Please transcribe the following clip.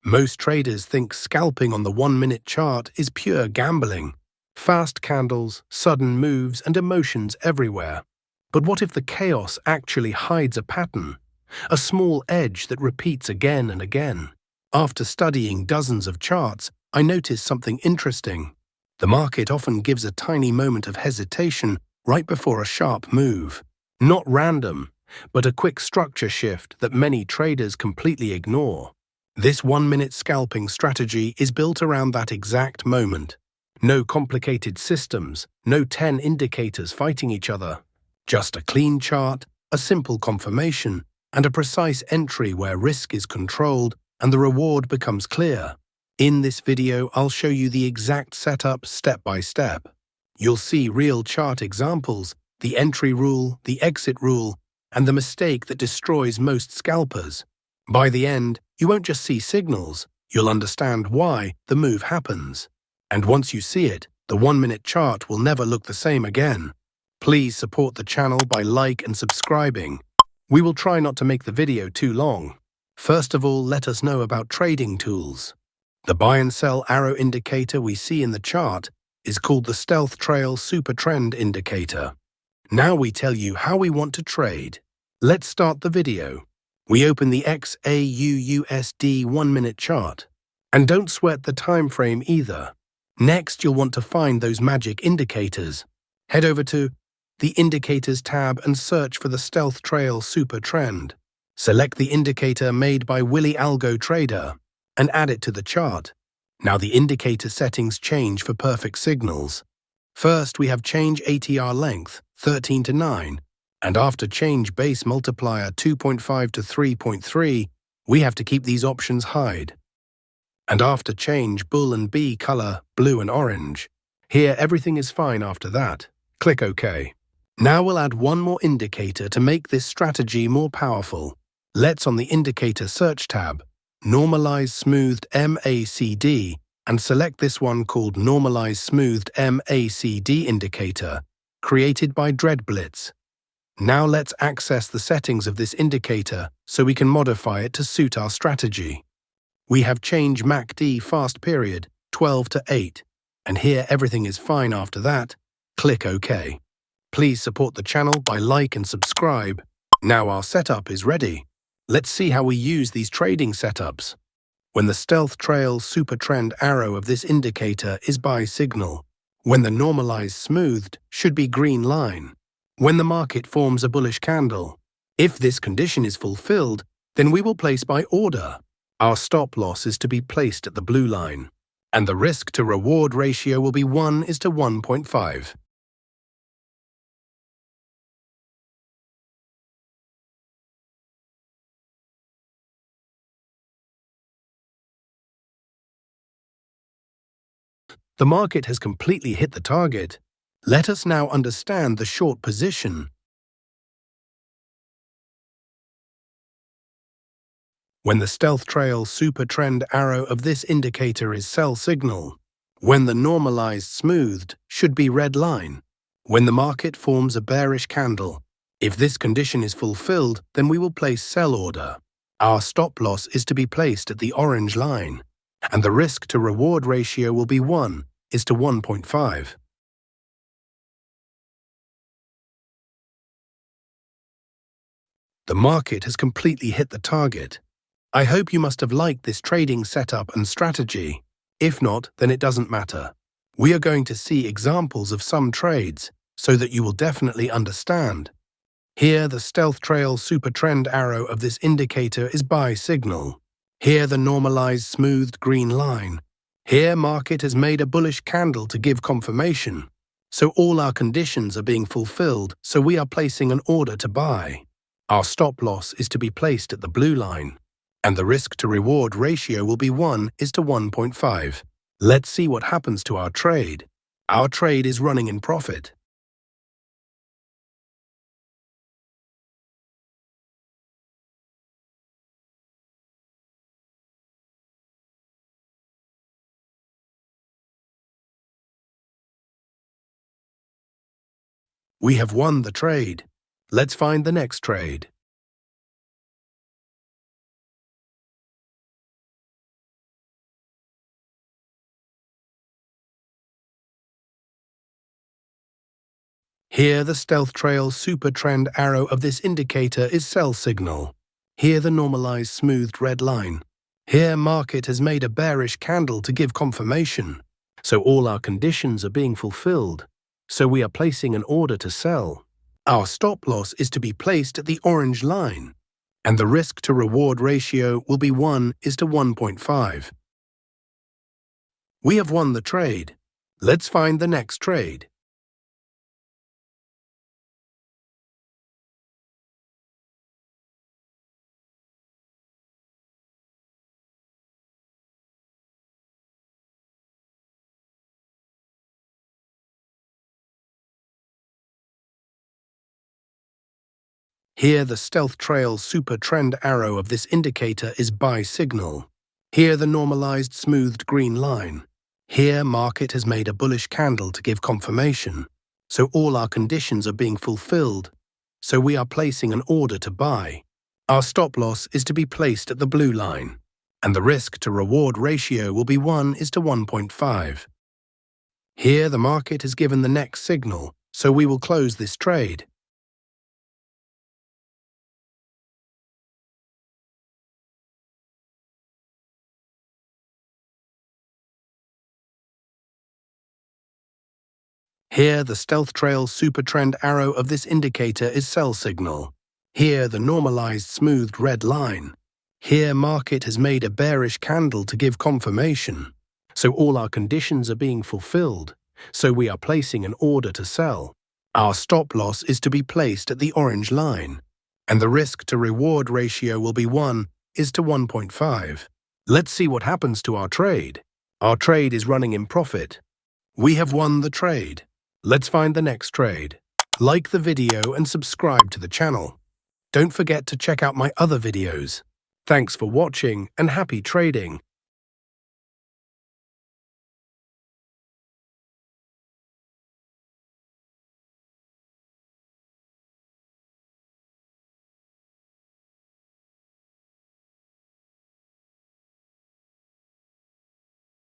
Most traders think scalping on the 1-minute chart is pure gambling. Fast candles, sudden moves, and emotions everywhere. But what if the chaos actually hides a pattern? A small edge that repeats again and again. After studying dozens of charts, I noticed something interesting. The market often gives a tiny moment of hesitation right before a sharp move. Not random, but a quick structure shift that many traders completely ignore. This 1-minute scalping strategy is built around that exact moment. No complicated systems, no 10 indicators fighting each other. Just a clean chart, a simple confirmation, and a precise entry where risk is controlled and the reward becomes clear. In this video, I'll show you the exact setup step by step. You'll see real chart examples, the entry rule, the exit rule, and the mistake that destroys most scalpers. By the end, you won't just see signals, you'll understand why the move happens. And once you see it, the 1-minute chart will never look the same again. Please support the channel by like and subscribing. We will try not to make the video too long. First of all, let us know about trading tools. The buy and sell arrow indicator we see in the chart is called the Stealth Trail Super Trend Indicator. Now we tell you how we want to trade. Let's start the video. We open the XAUUSD 1-minute chart. And don't sweat the time frame either. Next, you'll want to find those magic indicators. Head over to the Indicators tab and search for the Stealth Trail Super Trend. Select the indicator made by Willy Algo Trader and add it to the chart. Now the indicator settings change for perfect signals. First, we have change ATR length 13 to 9. And after change base multiplier 2.5 to 3.3, we have to keep these options hide. And after change bull and B color blue and orange. Here everything is fine after that. Click OK. Now we'll add one more indicator to make this strategy more powerful. Let's on the Indicator Search tab, Normalize Smoothed MACD and select this one called Normalize Smoothed MACD Indicator, created by DreadBlitz. Now let's access the settings of this indicator so we can modify it to suit our strategy. We have change MACD fast period 12 to 8, and here everything is fine after that. Click OK. Please support the channel by like and subscribe. Now our setup is ready. Let's see how we use these trading setups. When the Stealth Trail Super Trend arrow of this indicator is buy signal. When the normalized smoothed should be green line. When the market forms a bullish candle. If this condition is fulfilled, then we will place by order. Our stop loss is to be placed at the blue line, and the risk to reward ratio will be 1:1.5. The market has completely hit the target. Let us now understand the short position. When the Stealth Trail Super Trend arrow of this indicator is sell signal. When the normalized smoothed should be red line. When the market forms a bearish candle. If this condition is fulfilled, then we will place sell order. Our stop loss is to be placed at the orange line, and the risk to reward ratio will be 1:1.5. The market has completely hit the target. I hope you must have liked this trading setup and strategy. If not, then it doesn't matter. We are going to see examples of some trades so that you will definitely understand. Here, the Stealth Trail Super Trend arrow of this indicator is buy signal. Here, the normalized smoothed green line. Here, market has made a bullish candle to give confirmation. So all our conditions are being fulfilled, so we are placing an order to buy. Our stop loss is to be placed at the blue line, and the risk to reward ratio will be 1:1.5. Let's see what happens to our trade. Our trade is running in profit. We have won the trade. Let's find the next trade. Here, the stealth trail super trend arrow of this indicator is sell signal. Here, the normalized smoothed red line. Here, market has made a bearish candle to give confirmation. So all our conditions are being fulfilled. So we are placing an order to sell. Our stop loss is to be placed at the orange line. And the risk to reward ratio will be 1:1.5. We have won the trade. Let's find the next trade. Here, the stealth trail super trend arrow of this indicator is buy signal. Here, the normalized smoothed green line. Here, market has made a bullish candle to give confirmation. So all our conditions are being fulfilled. So we are placing an order to buy. Our stop loss is to be placed at the blue line. And the risk to reward ratio will be 1:1.5. Here, the market has given the next signal, so we will close this trade. Here, the stealth trail super trend arrow of this indicator is sell signal. Here, the normalized smoothed red line. Here, market has made a bearish candle to give confirmation. So all our conditions are being fulfilled. So we are placing an order to sell. Our stop loss is to be placed at the orange line. And the risk to reward ratio will be 1:1.5. Let's see what happens to our trade. Our trade is running in profit. We have won the trade. Let's find the next trade. Like the video and subscribe to the channel. Don't forget to check out my other videos. Thanks for watching and happy trading.